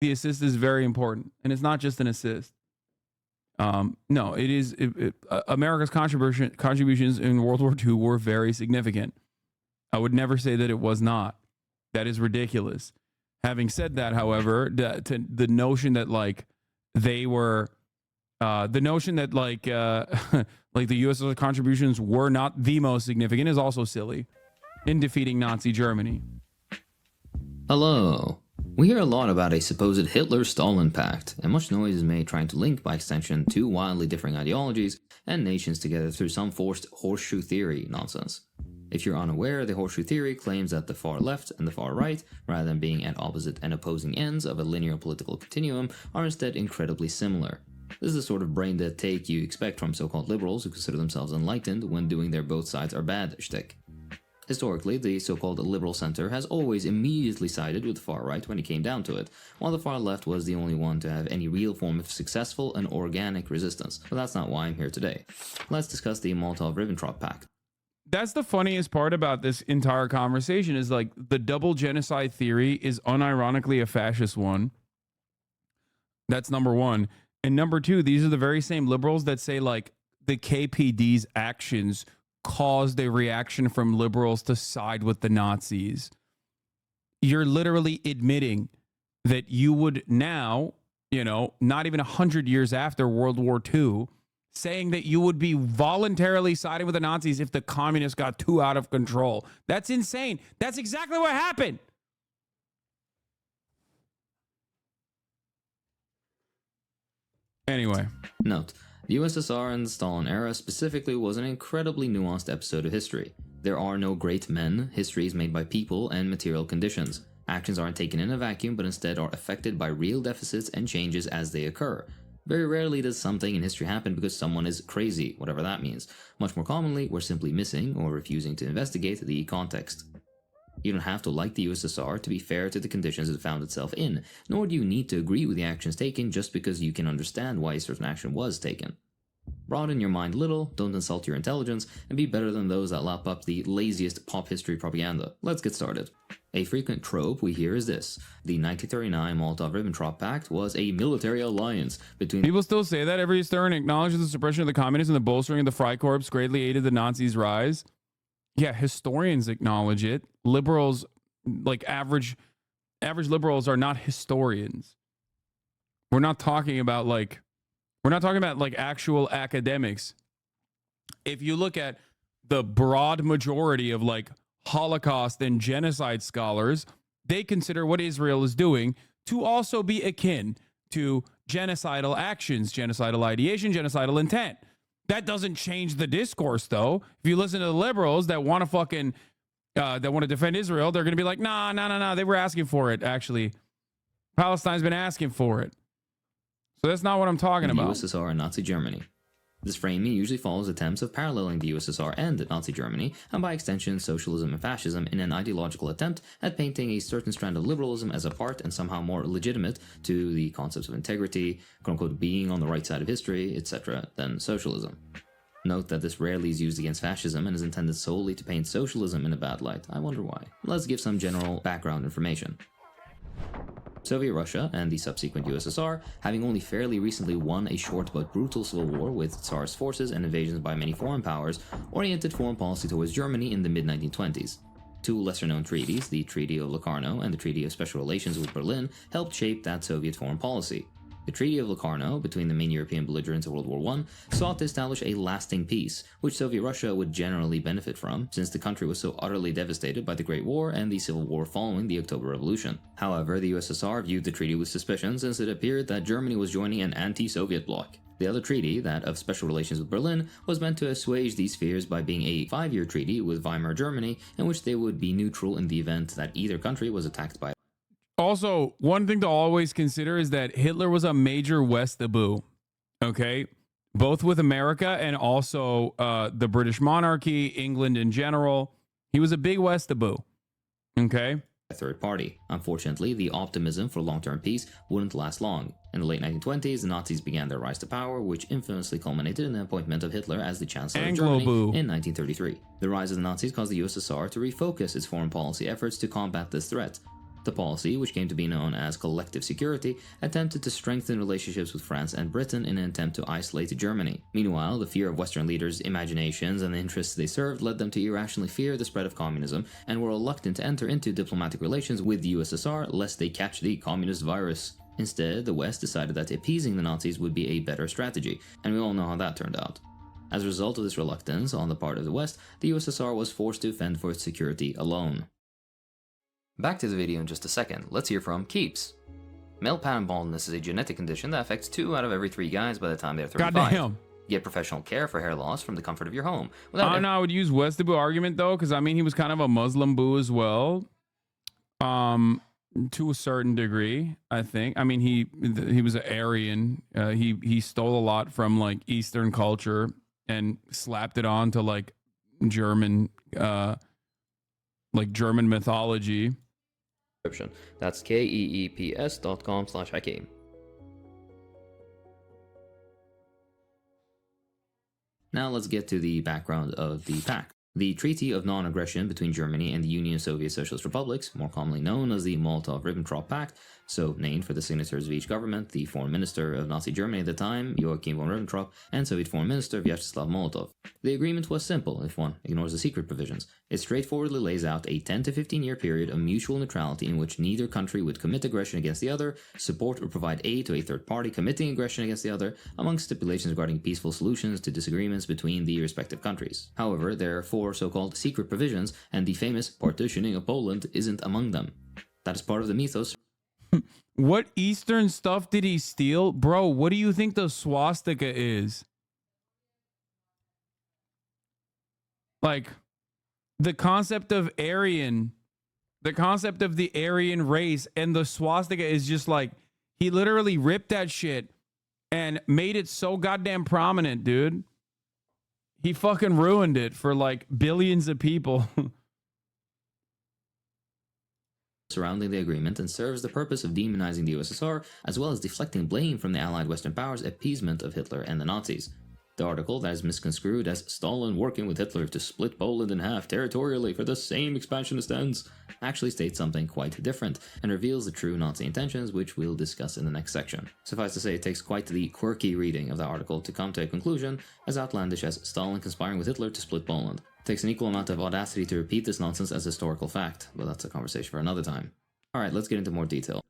the assist is very important, and it's not just an assist. No, it is. America's contributions in World War II were very significant. I would never say that it was not. That is ridiculous. Having said that, however, the notion that like they were, the notion that like like the USSR contributions were not the most significant is also silly in defeating Nazi Germany. Hello. We hear a lot about a supposed Hitler-Stalin pact, and much noise is made trying to link by extension two wildly differing ideologies and nations together through some forced horseshoe theory nonsense. If you're unaware, the horseshoe theory claims that the far left and the far right, rather than being at opposite and opposing ends of a linear political continuum, are instead incredibly similar. This is the sort of brain-dead take you expect from so-called liberals who consider themselves enlightened when doing their both sides are bad shtick. Historically, the so-called liberal center has always immediately sided with the far right when it came down to it, while the far left was the only one to have any real form of successful and organic resistance. But that's not why I'm here today. Let's discuss the Molotov-Ribbentrop Pact. That's the funniest part about this entire conversation is like the double genocide theory is unironically a fascist one. That's number one. And number two, these are the very same liberals that say like the KPD's actions caused a reaction from liberals to side with the Nazis. You're literally admitting that you would now, you know, not even 100 years after World War II, saying that you would be voluntarily siding with the Nazis if the communists got too out of control. That's insane. That's exactly what happened. Anyway. Note, the USSR in the Stalin era specifically was an incredibly nuanced episode of history. There are no great men, history is made by people and material conditions. Actions aren't taken in a vacuum but instead are affected by real deficits and changes as they occur. Very rarely does something in history happen because someone is crazy, whatever that means. Much more commonly, we're simply missing or refusing to investigate the context. You don't have to like the USSR to be fair to the conditions it found itself in, nor do you need to agree with the actions taken just because you can understand why a certain action was taken. Broaden your mind a little, don't insult your intelligence, and be better than those that lap up the laziest pop history propaganda. Let's get started. A frequent trope we hear is this: the 1939 Molotov-Ribbentrop Pact was a military alliance between... People still say that every historian acknowledges the suppression of the communists and the bolstering of the Freikorps greatly aided the Nazis' rise. Yeah, historians acknowledge it. Liberals, like average liberals, are not historians. We're not talking about like actual academics. If you look at the broad majority of like Holocaust and genocide scholars, they consider what Israel is doing to also be akin to genocidal actions, genocidal ideation, genocidal intent. That doesn't change the discourse, though. If you listen to the liberals that want to fucking that want to defend Israel, they're going to be like, nah. They were asking for it. Actually, Palestine's been asking for it. So that's not what I'm talking about. The USSR and Nazi Germany. This framing usually follows attempts of paralleling the USSR and Nazi Germany, and by extension socialism and fascism, in an ideological attempt at painting a certain strand of liberalism as apart and somehow more legitimate to the concepts of integrity, quote-unquote being on the right side of history, etc. than socialism. Note that this rarely is used against fascism and is intended solely to paint socialism in a bad light. I wonder why. Let's give some general background information. Soviet Russia and the subsequent USSR, having only fairly recently won a short but brutal civil war with Tsarist forces and invasions by many foreign powers, oriented foreign policy towards Germany in the mid-1920s. Two lesser-known treaties, the Treaty of Locarno and the Treaty of Special Relations with Berlin, helped shape that Soviet foreign policy. The Treaty of Locarno, between the main European belligerents of World War I, sought to establish a lasting peace, which Soviet Russia would generally benefit from, since the country was so utterly devastated by the Great War and the Civil War following the October Revolution. However, the USSR viewed the treaty with suspicion since it appeared that Germany was joining an anti-Soviet bloc. The other treaty, that of special relations with Berlin, was meant to assuage these fears by being a 5-year treaty with Weimar Germany, in which they would be neutral in the event that either country was attacked by. Also, one thing to always consider is that Hitler was a major Westaboo, okay? Both with America and also the British monarchy, England in general. He was a big Westaboo, okay? A third party. Unfortunately, the optimism for long-term peace wouldn't last long. In the late 1920s, the Nazis began their rise to power, which infamously culminated in the appointment of Hitler as the Chancellor of Germany in 1933. The rise of the Nazis caused the USSR to refocus its foreign policy efforts to combat this threat. The policy, which came to be known as collective security, attempted to strengthen relationships with France and Britain in an attempt to isolate Germany. Meanwhile, the fear of Western leaders' imaginations and the interests they served led them to irrationally fear the spread of communism and were reluctant to enter into diplomatic relations with the USSR lest they catch the communist virus. Instead, the West decided that appeasing the Nazis would be a better strategy, and we all know how that turned out. As a result of this reluctance on the part of the West, the USSR was forced to fend for its security alone. Back to the video in just a second, let's hear from Keeps. Male pattern baldness is a genetic condition that affects 2 out of every 3 guys by the time they're 35. Goddamn. Get professional care for hair loss from the comfort of your home. I don't know, I would use Westaboo argument though, because I mean he was kind of a Muslim boo as well. To a certain degree, I think. I mean he was an Aryan. He stole a lot from like Eastern culture and slapped it on to like German mythology. That's keeps.com/Hakim. Now let's get to the background of the Pact. The Treaty of Non-Aggression between Germany and the Union of Soviet Socialist Republics, more commonly known as the Molotov-Ribbentrop Pact, so named for the signatories of each government, the Foreign Minister of Nazi Germany at the time, Joachim von Ribbentrop, and Soviet Foreign Minister Vyacheslav Molotov. The agreement was simple, if one ignores the secret provisions. It straightforwardly lays out a 10 to 15 year period of mutual neutrality in which neither country would commit aggression against the other, support or provide aid to a third party committing aggression against the other, among stipulations regarding peaceful solutions to disagreements between the respective countries. However, there are 4 so-called secret provisions, and the famous partitioning of Poland isn't among them. That is part of the mythos. What Eastern stuff did he steal? Bro, what do you think the swastika is? Like, the concept of Aryan, the concept of the Aryan race, and the swastika is just like, he literally ripped that shit and made it so goddamn prominent, dude. He fucking ruined it for like billions of people. Surrounding the agreement and serves the purpose of demonizing the USSR, as well as deflecting blame from the Allied Western powers' appeasement of Hitler and the Nazis. The article that is misconstrued as Stalin working with Hitler to split Poland in half territorially for the same expansionist ends actually states something quite different and reveals the true Nazi intentions, which we'll discuss in the next section. Suffice to say, it takes quite the quirky reading of the article to come to a conclusion as outlandish as Stalin conspiring with Hitler to split Poland. It takes an equal amount of audacity to repeat this nonsense as historical fact, but that's a conversation for another time. Alright, let's get into more detail.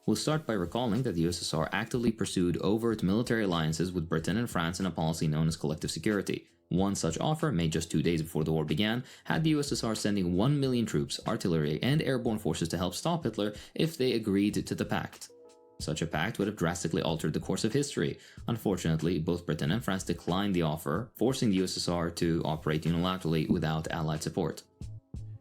We'll start by recalling that the USSR actively pursued overt military alliances with Britain and France in a policy known as collective security. One such offer, made just 2 days before the war began, had the USSR sending 1 million troops, artillery, and airborne forces to help stop Hitler if they agreed to the pact. Such a pact would have drastically altered the course of history. Unfortunately, both Britain and France declined the offer, forcing the USSR to operate unilaterally without Allied support.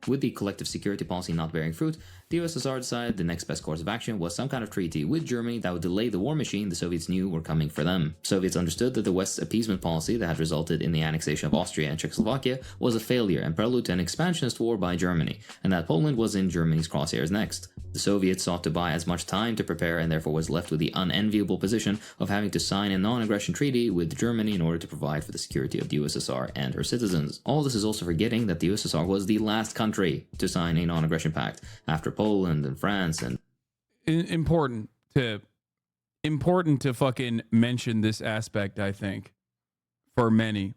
With the collective security policy not bearing fruit, the USSR decided the next best course of action was some kind of treaty with Germany that would delay the war machine the Soviets knew were coming for them. Soviets understood that the West's appeasement policy that had resulted in the annexation of Austria and Czechoslovakia was a failure and prelude to an expansionist war by Germany, and that Poland was in Germany's crosshairs next. The Soviets sought to buy as much time to prepare and therefore was left with the unenviable position of having to sign a non-aggression treaty with Germany in order to provide for the security of the USSR and her citizens. All this is also forgetting that the USSR was the last country to sign a non-aggression pact after Poland and France and... Important to fucking mention this aspect, I think, for many.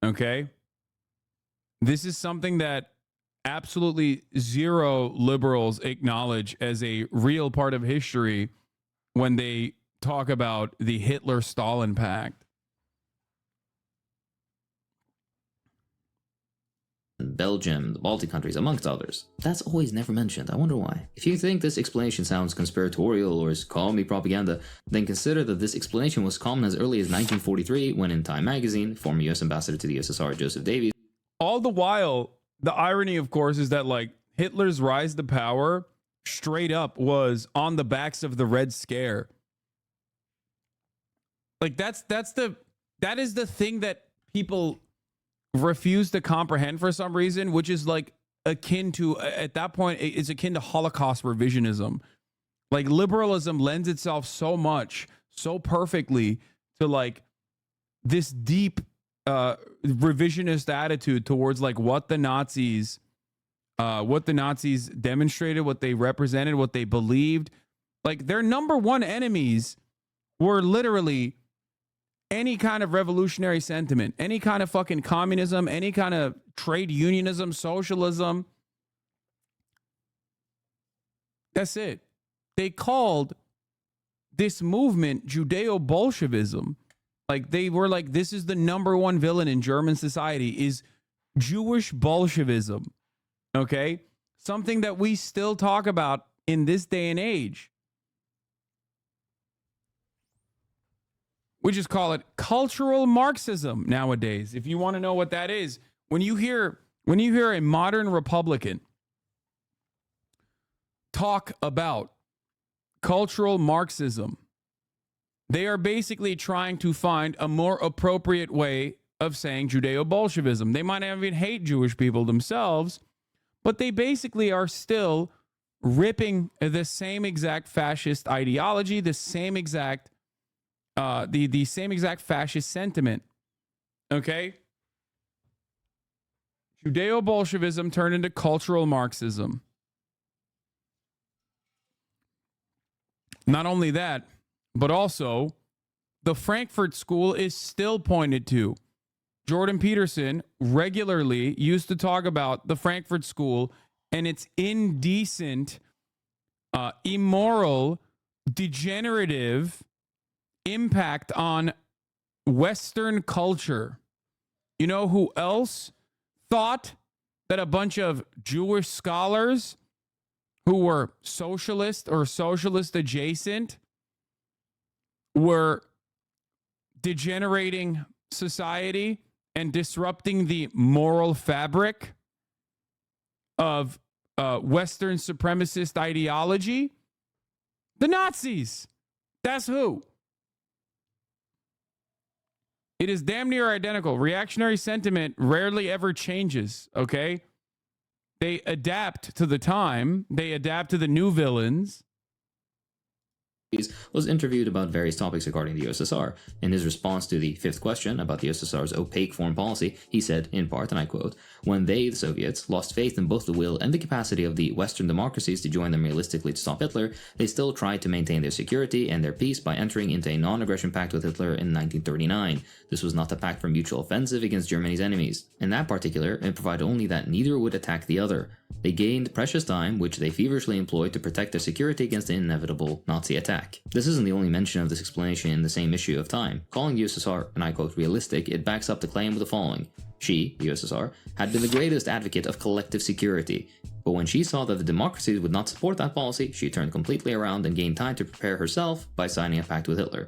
Okay? This is something that absolutely zero liberals acknowledge as a real part of history when they talk about the Hitler-Stalin Pact. Belgium, the Baltic countries, amongst others. That's always never mentioned. I wonder why. If you think this explanation sounds conspiratorial or is commie propaganda, then consider that this explanation was common as early as 1943 when in Time magazine, former US ambassador to the USSR Joseph Davies... All the while, the irony, of course, is that like Hitler's rise to power straight up was on the backs of the Red Scare. Like that is the thing that people refuse to comprehend for some reason, which is like akin to, at that point, it's akin to Holocaust revisionism. Like liberalism lends itself so much, so perfectly to like this deep revisionist attitude towards like what the Nazis what the Nazis demonstrated, what they represented, what they believed. Like their number one enemies were literally any kind of revolutionary sentiment, any kind of fucking communism, any kind of trade unionism, socialism. That's it. They called this movement Judeo-Bolshevism. Like they were like, this is the number one villain in German society is Jewish Bolshevism. Okay? Something that we still talk about in this day and age. We just call it cultural Marxism nowadays. If you want to know what that is, when you hear a modern Republican talk about cultural Marxism, they are basically trying to find a more appropriate way of saying Judeo-Bolshevism. They might not even hate Jewish people themselves, but they basically are still ripping the same exact fascist ideology, the same exact the same exact fascist sentiment. Okay? Judeo-Bolshevism turned into cultural Marxism. Not only that, but also the Frankfurt School is still pointed to. Jordan Peterson regularly used to talk about the Frankfurt School and its indecent, immoral, degenerative impact on Western culture. You know who else thought that a bunch of Jewish scholars who were socialist or socialist adjacent were degenerating society and disrupting the moral fabric of Western supremacist ideology? The Nazis. That's who. It is damn near identical. Reactionary sentiment rarely ever changes, okay? They adapt to the time. They adapt to the new villains. Was interviewed about various topics regarding the USSR. In his response to the fifth question about the USSR's opaque foreign policy, he said, in part, and I quote, "When they, the Soviets, lost faith in both the will and the capacity of the Western democracies to join them realistically to stop Hitler, they still tried to maintain their security and their peace by entering into a non-aggression pact with Hitler in 1939. This was not a pact for mutual offensive against Germany's enemies. In that particular, it provided only that neither would attack the other. They gained precious time, which they feverishly employed to protect their security against the inevitable Nazi attack." This isn't the only mention of this explanation in the same issue of Time. Calling the USSR, and I quote, realistic, it backs up the claim with the following. She, the USSR, had been the greatest advocate of collective security. But when she saw that the democracies would not support that policy, she turned completely around and gained time to prepare herself by signing a pact with Hitler.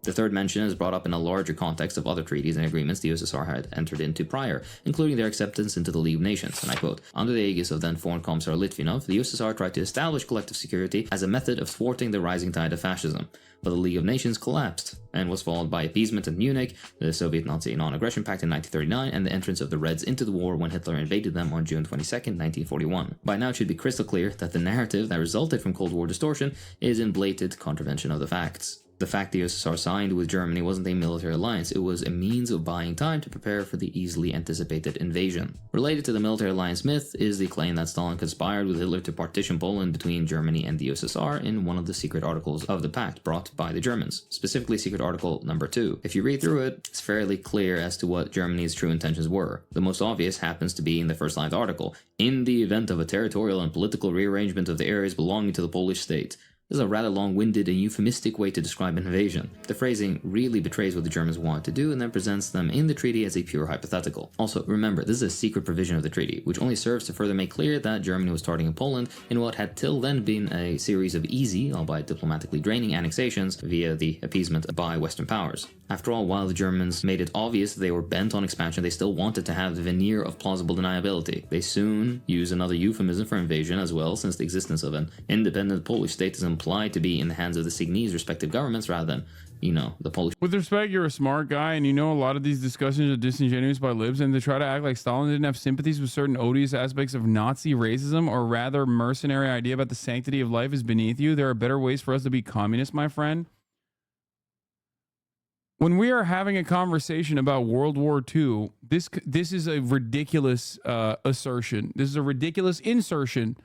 The third mention is brought up in a larger context of other treaties and agreements the USSR had entered into prior, including their acceptance into the League of Nations, and I quote, "Under the aegis of then Foreign Commissar Litvinov, the USSR tried to establish collective security as a method of thwarting the rising tide of fascism. But the League of Nations collapsed, and was followed by appeasement at Munich, the Soviet-Nazi non-aggression pact in 1939, and the entrance of the Reds into the war when Hitler invaded them on June 22, 1941. By now it should be crystal clear that the narrative that resulted from Cold War distortion is in blatant contravention of the facts. The fact the USSR signed with Germany wasn't a military alliance, it was a means of buying time to prepare for the easily anticipated invasion. Related to the military alliance myth is the claim that Stalin conspired with Hitler to partition Poland between Germany and the USSR in one of the secret articles of the pact brought by the Germans, specifically secret article number 2. If you read through it, it's fairly clear as to what Germany's true intentions were. The most obvious happens to be in the first line of the article. In the event of a territorial and political rearrangement of the areas belonging to the Polish state. This is a rather long-winded and euphemistic way to describe an invasion. The phrasing really betrays what the Germans wanted to do and then presents them in the treaty as a pure hypothetical. Also, remember, this is a secret provision of the treaty, which only serves to further make clear that Germany was starting in Poland in what had till then been a series of easy, albeit diplomatically draining annexations via the appeasement by Western powers. After all, while the Germans made it obvious that they were bent on expansion, they still wanted to have the veneer of plausible deniability. They soon use another euphemism for invasion as well, since the existence of an independent Polish state is implied to be in the hands of the signees' respective governments rather than, the Polish. With respect, you're a smart guy, and you know a lot of these discussions are disingenuous by libs, and to try to act like Stalin didn't have sympathies with certain odious aspects of Nazi racism, or rather mercenary idea about the sanctity of life is beneath you. There are better ways for us to be communists, my friend. when we are having a conversation about World War II, this is a ridiculous assertion. This is a ridiculous insertion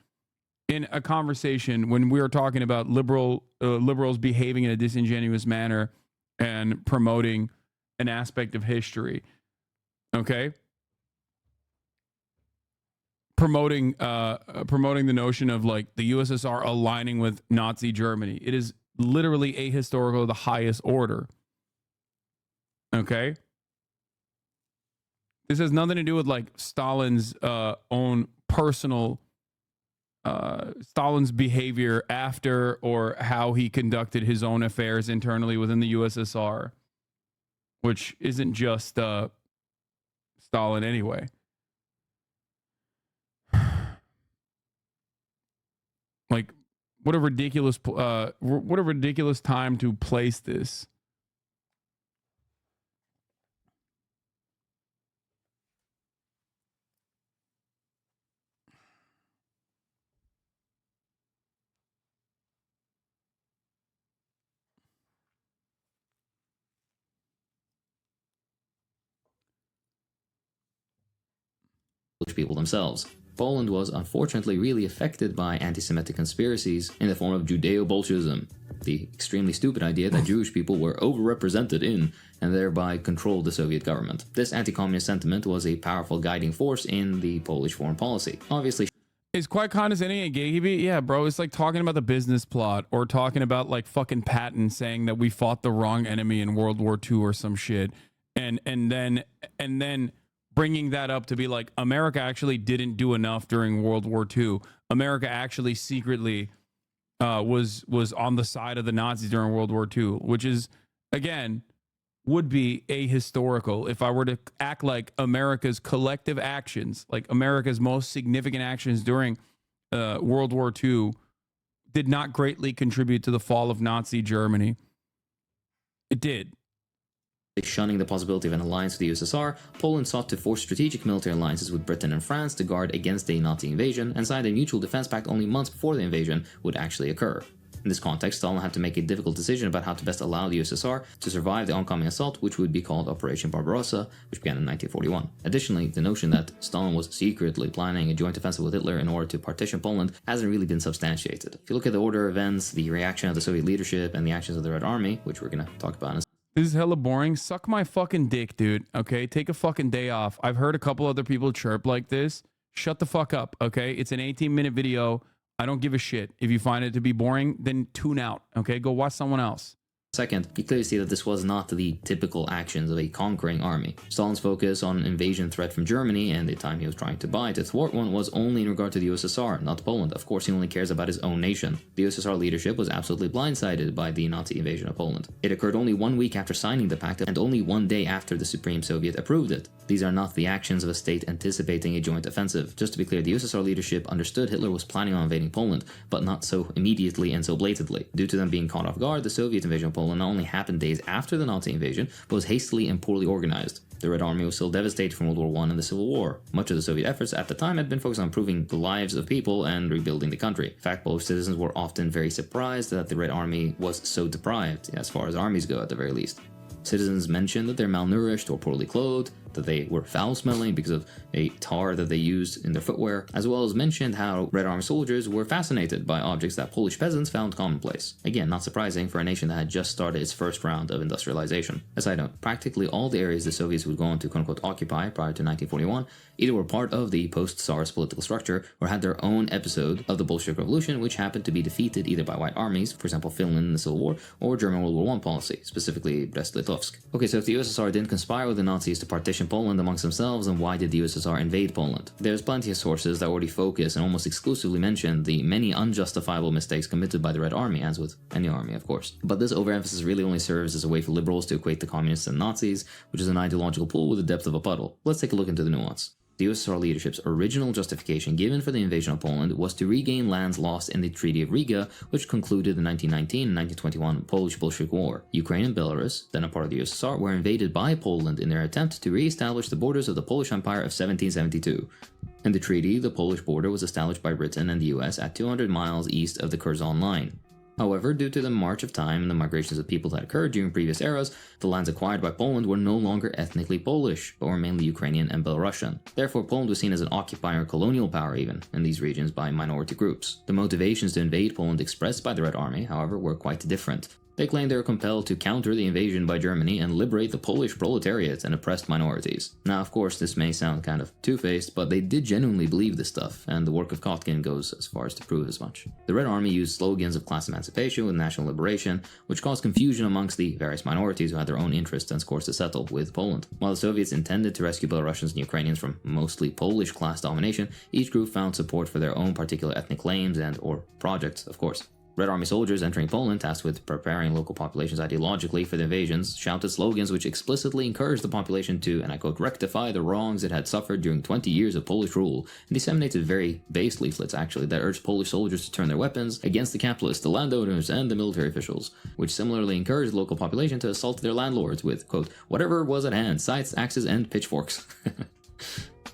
in a conversation when we are talking about liberals behaving in a disingenuous manner and promoting an aspect of history. Okay, promoting the notion of like the USSR aligning with Nazi Germany. It is literally ahistorical of the highest order. Okay, this has nothing to do with like Stalin's own personal Stalin's behavior after or how he conducted his own affairs internally within the USSR, which isn't just Stalin anyway. Like, what a ridiculous time to place this. People themselves. Poland was unfortunately really affected by anti-Semitic conspiracies in the form of Judeo-Bolshevism, the extremely stupid idea that Jewish people were overrepresented in and thereby controlled the Soviet government. This anti-communist sentiment was a powerful guiding force in the Polish foreign policy. Obviously, it's quite condescending and gatekeeping. Yeah, bro, it's like talking about the business plot or talking about like fucking Patton saying that we fought the wrong enemy in World War II or some shit, and then bringing that up to be like America actually didn't do enough during World War II. America actually secretly was on the side of the Nazis during World War II, which is again would be ahistorical if I were to act like America's collective actions, like America's most significant actions during World War II, did not greatly contribute to the fall of Nazi Germany. It did. Shunning the possibility of an alliance with the USSR, Poland sought to force strategic military alliances with Britain and France to guard against a Nazi invasion and signed a mutual defense pact only months before the invasion would actually occur. In this context, Stalin had to make a difficult decision about how to best allow the USSR to survive the oncoming assault, which would be called Operation Barbarossa, which began in 1941. Additionally, the notion that Stalin was secretly planning a joint offensive with Hitler in order to partition Poland hasn't really been substantiated. If you look at the order of events, the reaction of the Soviet leadership, and the actions of the Red Army, which we're going to talk about in a This is hella boring. Suck my fucking dick, dude. Okay, take a fucking day off. I've heard a couple other people chirp like this. Shut the fuck up, okay? It's an 18-minute video. I don't give a shit. If you find it to be boring, then tune out, okay? Go watch someone else. Second, you clearly see that this was not the typical actions of a conquering army. Stalin's focus on an invasion threat from Germany and the time he was trying to buy to thwart one was only in regard to the USSR, not Poland. Of course, he only cares about his own nation. The USSR leadership was absolutely blindsided by the Nazi invasion of Poland. It occurred only 1 week after signing the pact and only 1 day after the Supreme Soviet approved it. These are not the actions of a state anticipating a joint offensive. Just to be clear, the USSR leadership understood Hitler was planning on invading Poland, but not so immediately and so blatantly. Due to them being caught off guard, the Soviet invasion of Poland not only happened days after the Nazi invasion, but was hastily and poorly organized. The Red Army was still devastated from World War I and the Civil War. Much of the Soviet efforts at the time had been focused on improving the lives of people and rebuilding the country. In fact, Polish citizens were often very surprised that the Red Army was so deprived, as far as armies go at the very least. Citizens mentioned that they're malnourished or poorly clothed, that they were foul-smelling because of a tar that they used in their footwear, as well as mentioned how Red Army soldiers were fascinated by objects that Polish peasants found commonplace. Again, not surprising for a nation that had just started its first round of industrialization. A side note, practically all the areas the Soviets would go on to quote-unquote occupy prior to 1941 either were part of the post-Tsarist political structure or had their own episode of the Bolshevik Revolution, which happened to be defeated either by white armies, for example Finland in the Civil War, or German World War I policy, specifically Brest-Litovsk. Okay, so if the USSR didn't conspire with the Nazis to partition Poland amongst themselves, then why did the USSR invade Poland? There's plenty of sources that already focus and almost exclusively mention the many unjustifiable mistakes committed by the Red Army, as with any army, of course. But this overemphasis really only serves as a way for liberals to equate the communists and Nazis, which is an ideological pool with the depth of a puddle. Let's take a look into the nuance. The USSR leadership's original justification given for the invasion of Poland was to regain lands lost in the Treaty of Riga, which concluded the 1919 and 1921 Polish-Bolshevik War. Ukraine and Belarus, then a part of the USSR, were invaded by Poland in their attempt to re-establish the borders of the Polish Empire of 1772. In the treaty, the Polish border was established by Britain and the US at 200 miles east of the Curzon Line. However, due to the march of time and the migrations of people that occurred during previous eras, the lands acquired by Poland were no longer ethnically Polish, but were mainly Ukrainian and Belarusian. Therefore, Poland was seen as an occupier or colonial power even in these regions by minority groups. The motivations to invade Poland expressed by the Red Army, however, were quite different. They claimed they were compelled to counter the invasion by Germany and liberate the Polish proletariat and oppressed minorities. Now, of course, this may sound kind of two-faced, but they did genuinely believe this stuff, and the work of Kotkin goes as far as to prove as much. The Red Army used slogans of class emancipation with national liberation, which caused confusion amongst the various minorities who had their own interests and scores to settle with Poland. While the Soviets intended to rescue Belarusians and Ukrainians from mostly Polish class domination, each group found support for their own particular ethnic claims and or projects, of course. Red Army soldiers entering Poland, tasked with preparing local populations ideologically for the invasions, shouted slogans which explicitly encouraged the population to, and I quote, rectify the wrongs it had suffered during 20 years of Polish rule, and disseminated very base leaflets, actually, that urged Polish soldiers to turn their weapons against the capitalists, the landowners, and the military officials, which similarly encouraged the local population to assault their landlords with, quote, whatever was at hand, scythes, axes, and pitchforks.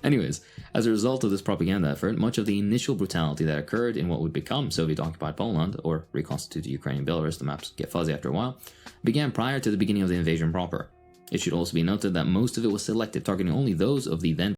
Anyways, as a result of this propaganda effort, much of the initial brutality that occurred in what would become Soviet-occupied Poland, or reconstituted Ukrainian Belarus, the maps get fuzzy after a while, began prior to the beginning of the invasion proper. It should also be noted that most of it was selective, targeting only those of the then